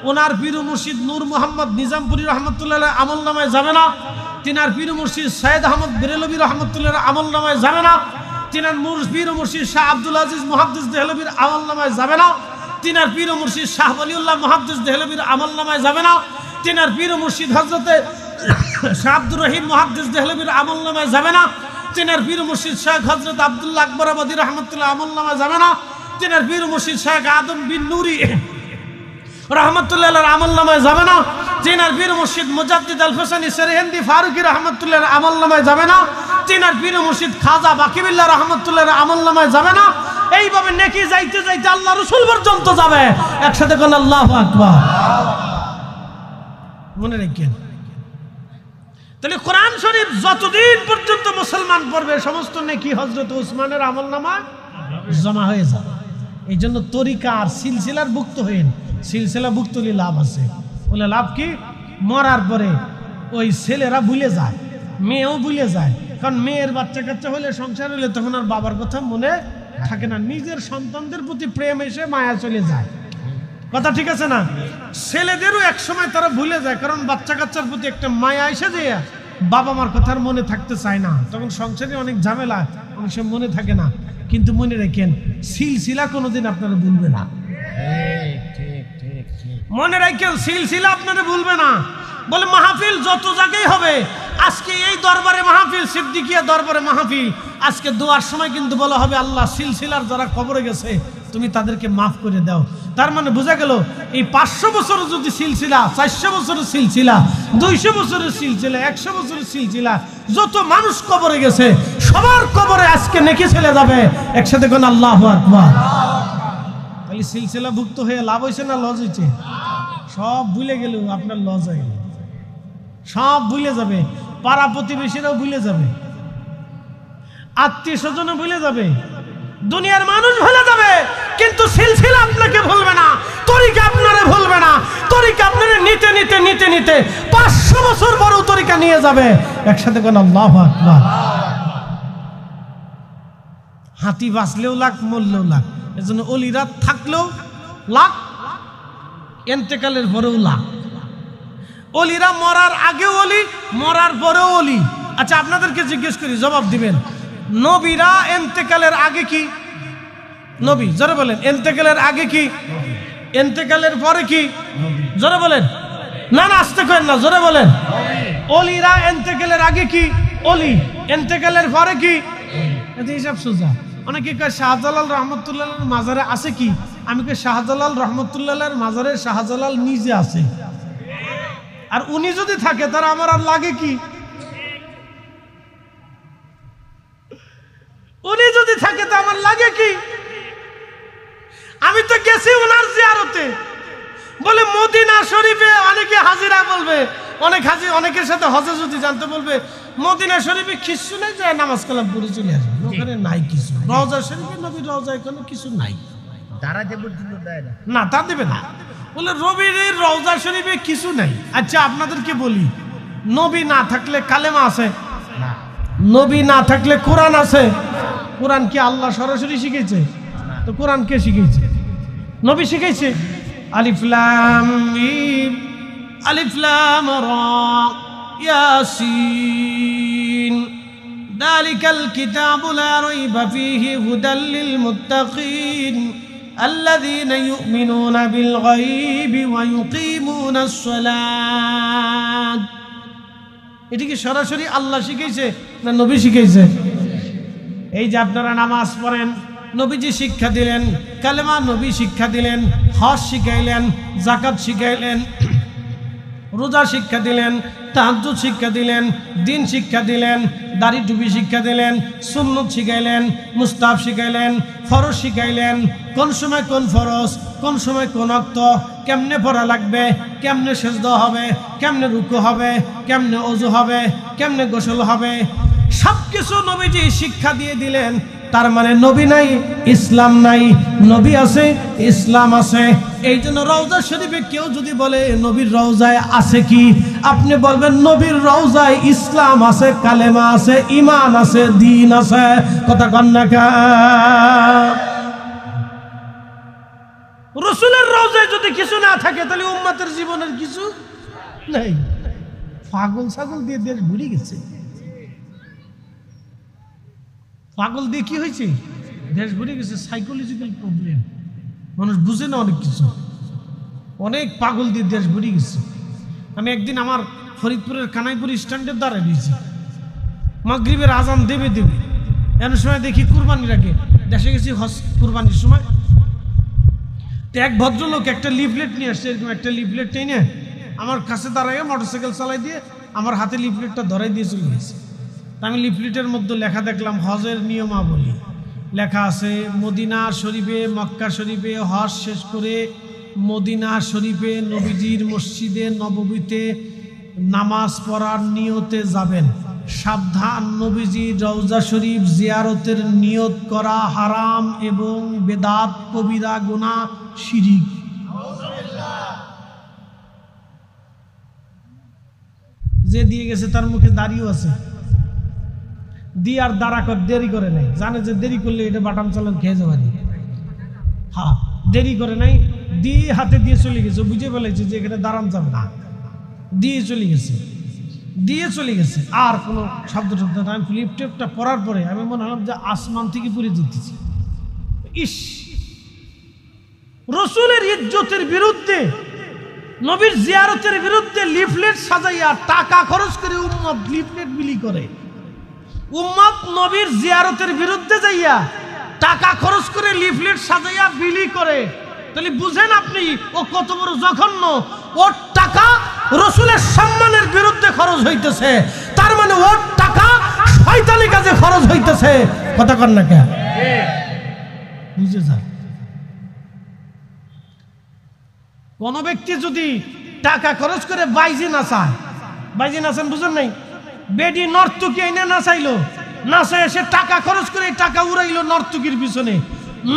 ওনার পীর মুর্শিদ নূর মোহাম্মদ নিজামপুরি রহমতুল্লাহ আমল নামায় যাবে না? তিনার পীর মুর্শিদ সৈয়দ আহমদ বেরেলভী রহমতুল্লাহ আমল নামায় যাবে না? তিনার পীর ও মুর্শিদ শাহ আব্দুল আজিজ মুহাদ্দিস দেহলভীর আমলনামায় যাবে না। তিনার পীর ও মুর্শিদ শাহ ওলিউল্লাহ মুহাদ্দিস দেহলভীর আমলনামায় যাবে না। তিনার পীর ও মুর্শিদ হযরতে শাহ আব্দুর রহিম মুহাদ্দিস দেহলভীর আমলনামায় যাবে না। তিনার পীর ও মুর্শিদ শাহ হযরত আব্দুল্লাহ আকবর আবাদী রাহমাতুল্লাহ আমলনামায় যাবে না। তিনার পীর ও মুর্শিদ শাহ আদম বিন নুরি রাহমাতুল্লাহর আমলনামায় যাবে না। তিনার পীর মুর্শিদ মুজাদ্দিদ আল হোসেনি সেরহিন্দি ফারুকি রাহমাতুল্লাহর আমলনামায় যাবে না। তিনার পীর মুর্শিদ খাজা বাকিবিল্লাহ রাহমাতুল্লাহর আমলনামায় যাবে না। এইভাবে নেকি যাইতে যাইতে আল্লাহ রাসূল পর্যন্ত যাবে। একসাথে কোন আল্লাহু আকবার। মনে রাখেন, তাহলে কোরআন শরীফ যতদিন পর্যন্ত মুসলমান পড়বে সমস্ত নেকি হযরত উসমানের আমলনামায় জমা হয়ে যাবে। এই জন্য তরিকা আর সিলসিলার ভুক্ত হইন। সিলসিলা ভুক্ত হলে লাভ আছে। বলে লাভ কি? মরার পরে ওই ছেলেরা ভুলে যায়, মেয়েও ভুলে যায়। কারণ মেয়ের বাচ্চা কাচ্চা হলে, সংসার হলে তখন আর বাবার কথা মনে থাকে না। নিজের সন্তানদের প্রতি প্রেম এসে মায়া চলে যায়। কথা ঠিক আছে না? ছেলেদেরও এক সময় তারা ভুলে যায়, কারণ বাচ্চা কাচ্চার প্রতি একটা মায়া এসে যায়, বাবা মার কথার মনে থাকতে চায় না। তখন সংসারে অনেক ঝামেলা, অনেক সময় মনে থাকে না। কিন্তু মনে রাখেন, সিলসিলা কোনোদিন আপনারা ভুলবে না। মনে রাখেন, সিলসিলা আপনারা ভুলবে না। বলে মাহফিল যত জায়গায় হবে, আজকে এই দরবারে মাহফিল, সিদ্দিকিয়া দরবারে মাহফিল, আজকে দোয়ার সময় কিন্তু বলা হবে, আল্লাহ সিলসিলার যারা কবরে গেছে তুমি তাদেরকে মাফ করে দাও। তার মানে বোঝা গেল, এই 500 বছরের যদি সিলসিলা, 400 বছরের সিলসিলা, 200 বছরের সিলসিলা, 100 বছরের সিলসিলা, যত মানুষ কবরে গেছে সবার কবরে আজকে নেকি চলে যাবে। একসাথে কোন আল্লাহু আকবার। তাহলে সিলসিলা ভুক্ত হয়ে লাভ হয়েছে না লস হয়েছে? সব ভুলে গেল, আপনার লস হয়ে গেল। সব ভুলে যাবে, পাড়া প্রতিবেশীরাও ভুলে যাবে, আত্মীয় স্বজনও ভুলে যাবে, দুনিয়ার মানুষ ভুলে যাবে, কিন্তু সিলসিলা আপনাকে ভুলবে না, তরিকা আপনারে ভুলবে না। তরিকা আপনারে নিতে নিতে নিতে নিতে 500 বছর পরও তরিকা নিয়ে যাবে। একসাথে কোন আল্লাহু আকবার। হাতি বাঁচলেও লাখ, মরলেও লাখ। এজন্য অলিরা থাকলেও লাখ, এন্তেকালের পরেও লাখ। অলিরা মরার আগেও অলি, মরার পরেও অলি। আচ্ছা, আপনাদেরকে জিজ্ঞেস করি, জবাব দিবেন। নবীরা এন্তেকালের আগে কি? নবী। জোরে বলেন, এন্তেকালের আগে কি? এন্তেকালের পরে কি? জোরে বলেন। না না, আস্তে করেন না, জোরে বলেন। অলিরা এন্তেকালের আগে কি? অলি। এন্তেকালের পরে কি? এটা হিসাব সোজা। অনেকে কয় শাহজালাল রহমতুল্লাহর মাজারে আছে কি? আমি কই শাহজালাল রহমতুল্লাহর মাজারে শাহজালাল নিজে আছে। আর উনি যদি থাকে তার আমার আর লাগে কি? উনি যদি থাকে তো আমার লাগে কি? আমি তো গেছি ওনার জিয়ারতে। বলে মদিনা শরীফে অনেকে হাজিরা বলবে, অনেক হাজি, অনেকের সাথে হজে যদি জানতে বলবে, মদিনা শরীফে কিছু নাই, যায় নামাজ কালাম পড়ে চলে আসবে। ওখানে নাই কিছু। রওজা শরীফে, নবীর রওজায় কোনো কিছু নাই, না তা দেবে না। বলে রবির রওজা শরীফে কিছু নাই। আচ্ছা, আপনাদেরকে বলি, নবী না থাকলে কালেমা আছে? নবী না থাকলে কোরআন আছে? কোরআন কি আল্লাহ সরাসরি শিখেছে? তো কোরআন কে শিখেছে? নবী শিখেছে। আলিফ লাম মিম, আলিফ লাম রা, ইয়াসিন, যালিকাল কিতাবু লা রাইবা ফীহি হুদাল লিল মুত্তাকিন আল্লাযীনা ইউমিনুনা বিল গায়বি ওয়া ইউকিমুনাস সালাত। এটা কি সরাসরি আল্লাহ শিখেছে না নবী শিখেছে? এই যে আপনারা নামাজ পড়েন, নবীজি শিক্ষা দিলেন, কালেমা নবী শিক্ষা দিলেন, হজ শিখাইলেন, যাকাত শিখাইলেন, রোজা শিক্ষা দিলেন, তাহাজ্জুদ শিক্ষা দিলেন, দিন শিক্ষা দিলেন, দাড়ি টুপি শিক্ষা দিলেন, সুন্নত শিখাইলেন, মুস্তাহাব শিখাইলেন, ফরজ শিখাইলেন, কোন সময় কোন ফরজ, কোন সময় কোন ওয়াক্ত, কেমনে পড়া লাগবে, কেমনে সেজদা হবে, কেমনে রুকু হবে, কেমনে ওযু হবে, কেমনে গোসল হবে, সবকিছু নবীজি শিক্ষা দিয়ে দিলেন। তার মানে নবী নাই, ইসলাম নাই, নবী আছে, ইসলাম আছে। এই জন্য রওজা শরীফে কেউ যদি বলে নবীর রওজায় আছে কি, আপনি বলবেন নবীর রওজায় ইসলাম আছে, কালেমা আছে, ঈমান আছে, দ্বীন আছে। কথা কন না কা? রাসূলের রওজায় যদি কিছু না থাকে তাহলে উম্মতের জীবনের কিছু নাই। পাগল ছাগল দিয়ে দেশ ঘুরে গেছে। পাগল দিয়ে কি হয়েছে? দেশ ভরে গেছে সাইকোলজিক্যাল প্রবলেম, মানুষ বুঝে না অনেক কিছু, অনেক পাগল দিয়ে দেশ ভরে গেছে। আমি একদিন আমার ফরিদপুরের কানাইপুর স্ট্যান্ডের দ্বারা দিয়েছি, মাগরিবের আজান দেবে এমন সময় দেখি কুরবানির আগে দেশে গেছি হজ কুরবানির সময়, তো এক ভদ্রলোক একটা লিফলেট নিয়ে আসছে, এরকম একটা লিফলেট নিয়ে আমার কাছে দাঁড়াইয়া মোটরসাইকেল চালাই দিয়ে আমার হাতে লিফলেটটা ধরাই দিয়ে চলে গেছে। আমি লিফলেটের মধ্যে লেখা দেখলাম হজের নিয়মাবলী লেখা আছে, মদিনা শরীফে মক্কা শরীফে হজ শেষ করে মদিনা শরীফে নবীজির মসজিদে নববীতে নামাজ পড়ার নিয়তে যাবেন, সাবধান নবীজির রওজা শরীফ জিয়ারতের নিয়ত করা হারাম এবং বেদাত কবিরা গুনাহ শিরিক। যে দিয়ে গেছে তার মুখে দাড়িও আছে, দিয়ে আর দেরি করে নাই, জানে যে দেরি করলে এটা বাটাম চালান খেয়ে যাবে, হ্যাঁ দেরি করে নাই, দিয়ে হাতে দিয়ে চলে গেছে, বুঝে ফেলেছে যে এখানে দাঁড়ান যাবে না, দিয়ে চলে গেছে আর কোনো শব্দ টব্দ না। আমি ফ্লিপ টেপটা পড়ার পরে আমি মনে হলাম যে আসমান থেকে পড়ে যেতেছি। ইস, রসুলের ইজ্জতের বিরুদ্ধে, নবীর জিয়ারতের বিরুদ্ধে লিফলেট সাজাইয়া টাকা খরচ করে উম্মত লিফলেট বিলি করে, উম্মত নবীর জিয়ারতের বিরুদ্ধে যাইয়া টাকা খরচ করে লিফলেট সাজাইয়া বিলি করে, তাহলে বুঝেন আপনি ও কত বড় জঘন্য। ওর টাকা রসুলের সম্মানের বিরুদ্ধে খরচ হইতেছে, তার মানে ওর টাকা শয়তানি কাজে খরচ হইতেছে। কথা কর না কেন? বুঝে যায়। কোন ব্যক্তি যদি টাকা খরচ করে বাইজি নাচায়, বাইজি নাচান বুঝেন নাই, বেডি নর্তকি এনে নাচাইলো, নাচায় সে টাকা খরচ করে টাকা উড়াইলো নর্তকির পিছনে,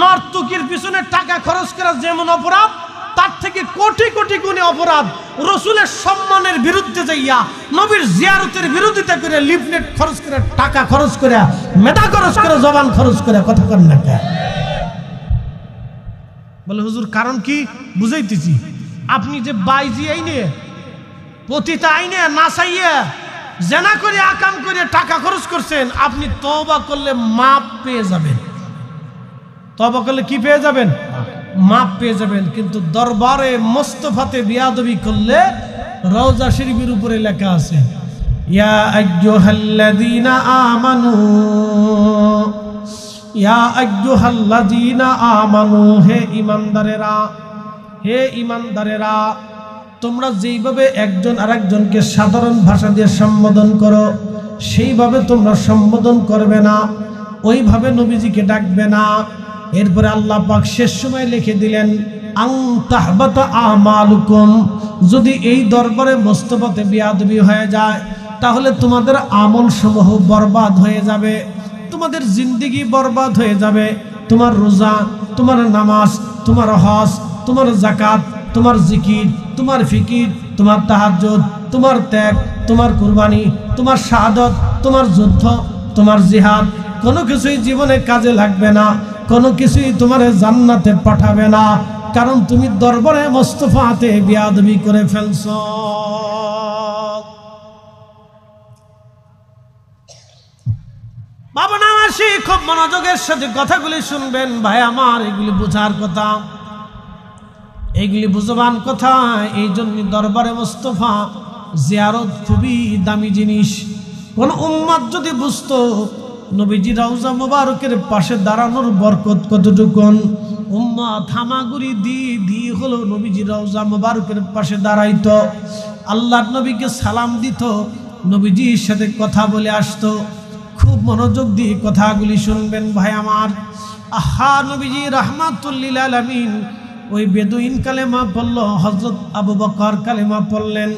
নর্তকির পিছনে টাকা খরচ করা যেমন অপরাধ, তার থেকে কোটি কোটি গুণে অপরাধ রসুলের সম্মানের বিরুদ্ধে যাইয়া নবীর জিয়ারতের বিরোধিতা করে লিফলেট খরচ করে টাকা খরচ করে মেধা খরচ করে জবান খরচ করে। কথা কর না কেন? বলে হুজুর কারণ কি? বুঝাইতেছি। আপনি যে বাইজি আইনে পতিতা আইনে নাচাইয়া জেনা করে আকাম করে টাকা খরচ করছেন, আপনি তওবা করলে মাপ পেয়ে যাবেন। তওবা করলে কি পেয়ে যাবেন? মাপ পেয়ে যাবেন। কিন্তু দরবারে মুস্তাফাতে বিয়াদবি করলে রওজা শরীফের উপরে লেখা আছে, ইয়া আইয়ুহাল্লাযীনা আমানু, ইয়া আইয়ুহাল্লাযীনা আমানু, হে ঈমানদারেরা, হে ঈমানদারেরা, তোমরা যেইভাবে একজন আরেকজনকে সাধারণ ভাষা দিয়ে সম্বোধন করো সেইভাবে তোমরা সম্বোধন করবে না, ওইভাবে নবীজিকে ডাকবে না। এরপরে আল্লাহ পাক শেষ সময় লিখে দিলেন, আন তাহবাতা আমালুকুম, যদি এই দরবারে মুস্তাফাতে বিয়াদবি হয়ে যায় তাহলে তোমাদের আমল সমূহ বরবাদ হয়ে যাবে, তোমাদের জিন্দেগি বরবাদ হয়ে যাবে। তোমার রোজা, তোমার নামাজ, তোমার হজ, তোমার যাকাত, তোমার জিকির, তোমার ফিকির, তোমার তাহাজ্জুদ, তোমার ত্যাগ, তোমার কুরবানি, তোমার শাহাদত, তোমার যুদ্ধ, তোমার জিহাদ, কোনো কিছুই জীবনে কাজে লাগবে না, কোনো কিছুই তোমার জান্নাতে পাঠাবে না, কারণ তুমি দরবারে মুস্তাফাতে বিয়াদবি করে ফেলছো। বাবা নামাসি, খুব মনোযোগের সাথে কথাগুলি শুনবেন ভাই আমার, এগুলি বোঝার কথা, এইগুলি বুঝবান কথা। এই জন্য দরবারে মুস্তাফা জিয়ারত খুবই দামি জিনিস। কোন উম্মত যদি বুঝতো নবীজি রওজা মুবারকের পাশে দাঁড়ানোর বরকত কতটুকুন, উম্মত হামাগুড়ি দিয়ে হলো নবীজি রওজা মুবারকের পাশে দাঁড়াইতো, আল্লাহর নবীকে সালাম দিত, নবীজির সাথে কথা বলে আসতো। খুব মনোযোগ দিয়ে কথাগুলি শুনবেন ভাই আমার। আহা, নবীজি রাহমাতুল লিল আলামিন ওই বেদুইন কালেমা পড়ল, হযরত আবু বকর কালেমা পড়লেন।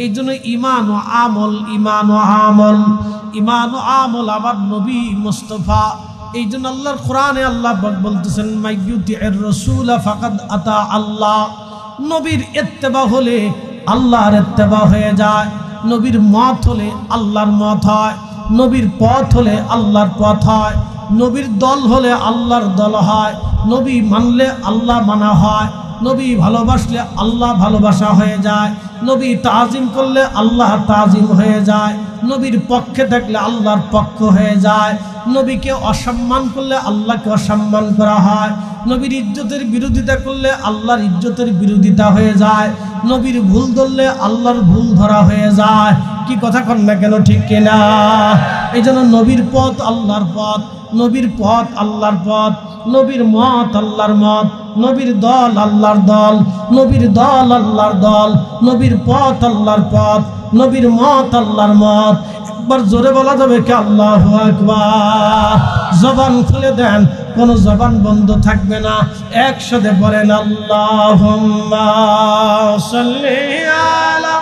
এই জন্য ঈমান ও আমল, ঈমান ও আমল, ঈমান ও আমল আবার নবী মুস্তাফা। এই জন্য আল্লাহর কোরআনে আল্লাহ বলতেছেন, মাইয়ুতির রাসূল ফাকাদ আতা আল্লাহ, নবীর ইত্তেবা হলে আল্লাহর ইত্তেবা হয়ে যায়, নবীর মত হলে আল্লাহর মত হয়, নবীর পথ হলে আল্লাহর পথ হয়, নবীর দল হলে আল্লাহর দল হয়, নবী মানলে আল্লাহ মানা হয়, নবী ভালোবাসলে আল্লাহ ভালোবাসা হয়ে যায়, নবী তাজিম করলে আল্লাহ তাজিম হয়ে যায়, নবীর পক্ষে থাকলে আল্লাহর পক্ষ হয়ে যায়, নবীকে অসম্মান করলে আল্লাহকে অসম্মান করা হয়, নবীর ইজ্জতের বিরোধিতা করলে আল্লাহর ইজ্জতের বিরোধিতা হয়ে যায়, নবীর ভুল ধরলে আল্লাহর ভুল ধরা হয়ে যায়। কি কথা কন না কেন, ঠিক কিনা? এই জন্য নবীর পথ আল্লাহর পথ, নবীর পথ আল্লাহর পথ, নবীর মত আল্লাহর মত, নবীর দল আল্লাহর দল, নবীর দল আল্লাহর দল, নবীর পথ আল্লাহর পথ, নবীর মত আল্লাহর মত। একবার জোরে বলা যাবে কি আল্লাহু আকবার? জবান খুলে দেন, কোন জবান বন্ধ থাকবে না। একসাথে বলেন আল্লাহুম্মা সাল্লি আলা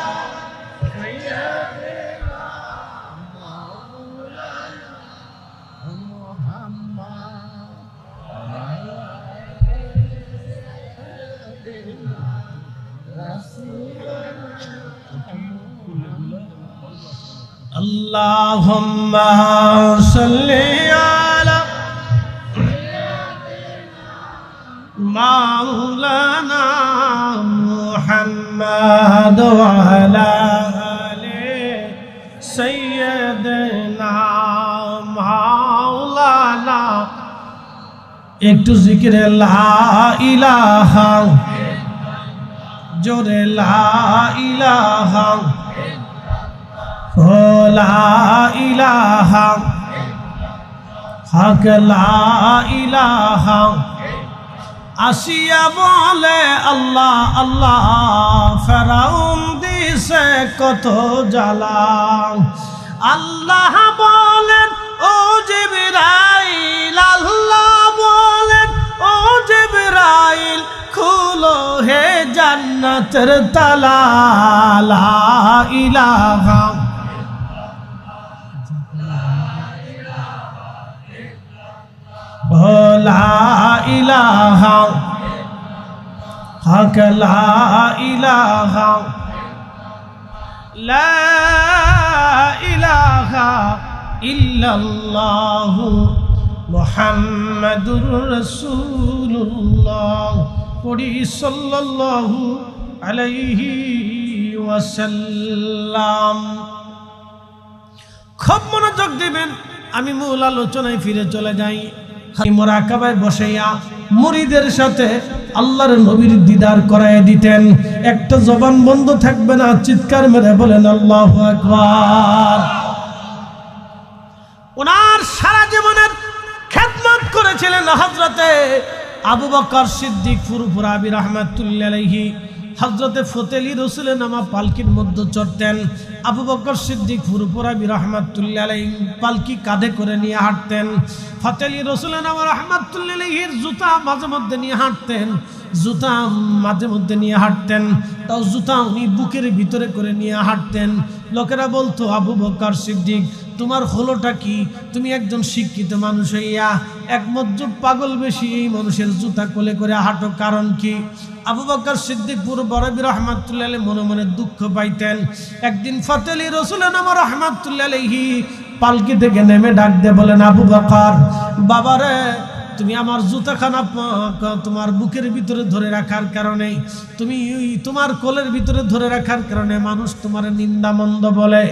Allahumma salli ala Maulana Muhammad wa ala ali Sayyidina Maulana। একটু জিকিরে লা ইলাহা, জোরে লা ইলাহা, লা ইলাহা, হক লা ইলাহা। আসিয়া বলে আল্লাহ আল্লাহ, ফেরাউন দিছে কত জ্বালা। আল্লাহ বলেন ও জিবরাইল, আল্লাহ বলেন ও জিবরাইল, খুলো হে জান্নাতের তালা। লা ইলাহা, লা ইলাহা, হক লা ইলাহা, লা ইলাহা ইল্লাল্লাহু মুহাম্মাদুর রাসূলুল্লাহ। পড়ি সাল্লাল্লাহু আলাইহি ওয়াসাল্লাম। খুব মনোযোগ দিবেন, আমি মূল আলোচনায় ফিরে চলে যাই। মুরাকাবায় বসাইয়া মুরিদের সাথে আল্লাহর নবীর দিদার করায় দিতেন। একটা জবান বন্ধ থাকবে না, চিৎকার মেরে বলেন আল্লাহু আকবার। ওনার সারা জীবনের খেদমত করেছিলেন হযরতে আবু বকর সিদ্দিক ফুরফুরাবি রাহমাতুল্লাহি আলাইহি। হযরতে ফতেলি রাসূলের নামা পালকির মধ্যে চড়তেন। আবু বকর সিদ্দিক ফুরফুরাবি রাহমাতুল্লাহি আলাইহি পালকি কাঁধে করে নিয়ে হাঁটতেন। ফতেলি রাসূলের নামা রাহমাতুল্লাহি আলাইহির জুতা মাঝে মধ্যে নিয়ে হাঁটতেন, জুতা মাঝে মধ্যে নিয়ে হাঁটতেন, তাও জুতা উনি বুকের ভিতরে করে নিয়ে হাঁটতেন। লোকেরা বলতো, আবু বকর সিদ্দিক তোমার হলোটা কি? তুমি একজন শিক্ষিত মানুষ হইয়া এক মজ্জুব পাগল বেশি এই মানুষের জুতা কোলে করে হাঁটো, কারণ কি? আবু বকর সিদ্দিক ফুরফুরাবি রাহমাতুল্লাহি আলাইহি মনে মনে দুঃখ পাইতেন। একদিন ফতেলি রাসূলের নাম রাহমাতুল্লাহি আলাইহি পালকি থেকে নেমে ডাক দিয়ে বলেন, আবু বকর বাবারে, তুমি আমার জুতাখানা তোমার বুকের ভিতরে ধরে রাখার কারণে, তুমি তোমার কোলের ভিতরে ধরে রাখার কারণে মানুষ তোমার নিন্দা মন্দ বলে।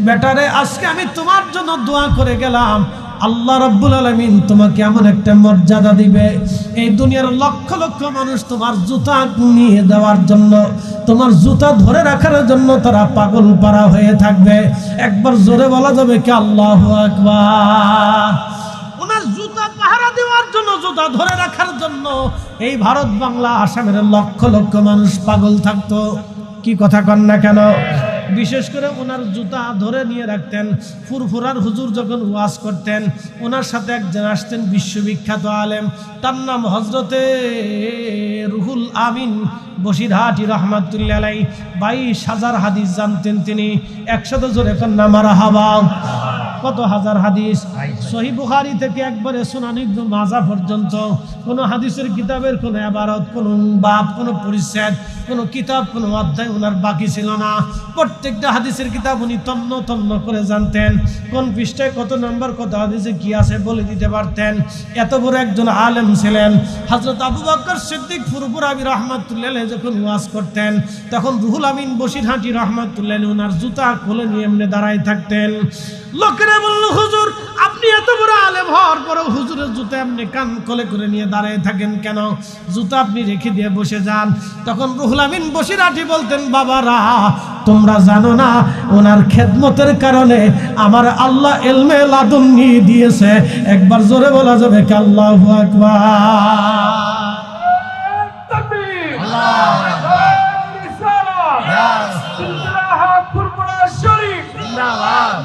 বেটারে, আজকে আমি তোমার জন্য দোয়া করে গেলাম, আল্লাহ রাব্বুল আলামিন তোমাকে এমন একটা মর্যাদা দিবে, এই দুনিয়ার লক্ষ লক্ষ মানুষ তোমার জুতা নিয়ে দেওয়ার জন্য, তোমার জুতা ধরে রাখার জন্য তারা পাগল পারা হয়ে থাকবে। একবার জোরে বলা যাবে কি আল্লাহু আকবার? ওনার জুতা পাহারা দেওয়ার জন্য, জুতা ধরে রাখার জন্য এই ভারত বাংলা আসামের লক্ষ লক্ষ মানুষ পাগল থাকতো। কি কথা কন না কেন? বিশেষ করে ওনার জুতা ধরে নিয়ে রাখতেন। ফুরফুরার হুজুর যখন ওয়াজ করতেন, ওনার সাথে একজন আসতেন বিশ্ববিখ্যাত আলেম, তার নাম হযরতে রুহুল আমিন বসিরহাটি রাহমাতুল্লাহি আলাইহি। 22,000 হাদিস জানতেন তিনি। একসাথে জোরে কন্যা মারহাবা। কত হাজার হাদিস, সহিহ বুখারী থেকে একবারে সুনান ইবনে মাজাহ পর্যন্ত কোন হাদিসের কিতাবের কোন ইবারত, কোন বাব, কোন পরিচ্ছেদ, কোন কিতাব, কোন অধ্যায় ওনার বাকি ছিল না। প্রত্যেকটা হাদিসের কিতাব উনি তন্ন তন্ন করে জানতেন, কোন পৃষ্ঠায় কত নাম্বার কত হাদিসে কি আছে বলে দিতে পারতেন। এত বড় একজন আলেম ছিলেন। হযরত আবু বকর সিদ্দিক ফুরফুরাবি রাহমাতুল্লাহ আলাইহি যখন ওয়াজ করতেন, তখন রুহুল আমিন বসিরহাটি রাহমাতুল্লাহ আলাইহি ওনার জুতা খুলে নিয়ে এমনি দাঁড়ায় থাকতেন। লোকেরা বলল, হুজুর আপনি এত বড় আলেম হওয়ার পরেও হুজুরের জুতা এমনি কান কোলে করে নিয়ে দাঁড়ায় থাকেন কেন? জুতা আপনি রেখে দিয়ে বসে যান। তখন রুহুল আমিন বসিরহাটি বলতেন, বাবারা তোমরা জানো না ওনার খেদমতের কারণে আমার আল্লাহ ইলমে লাদুন্নি দিয়েছে। একবার জোরে বলা যাবে কি আল্লাহু আকবার? তাকবীর, আল্লাহু আকবার, রিসালাত, সিলসিলা হক ফুরফুরা শরীফ, জিন্দাবাদ।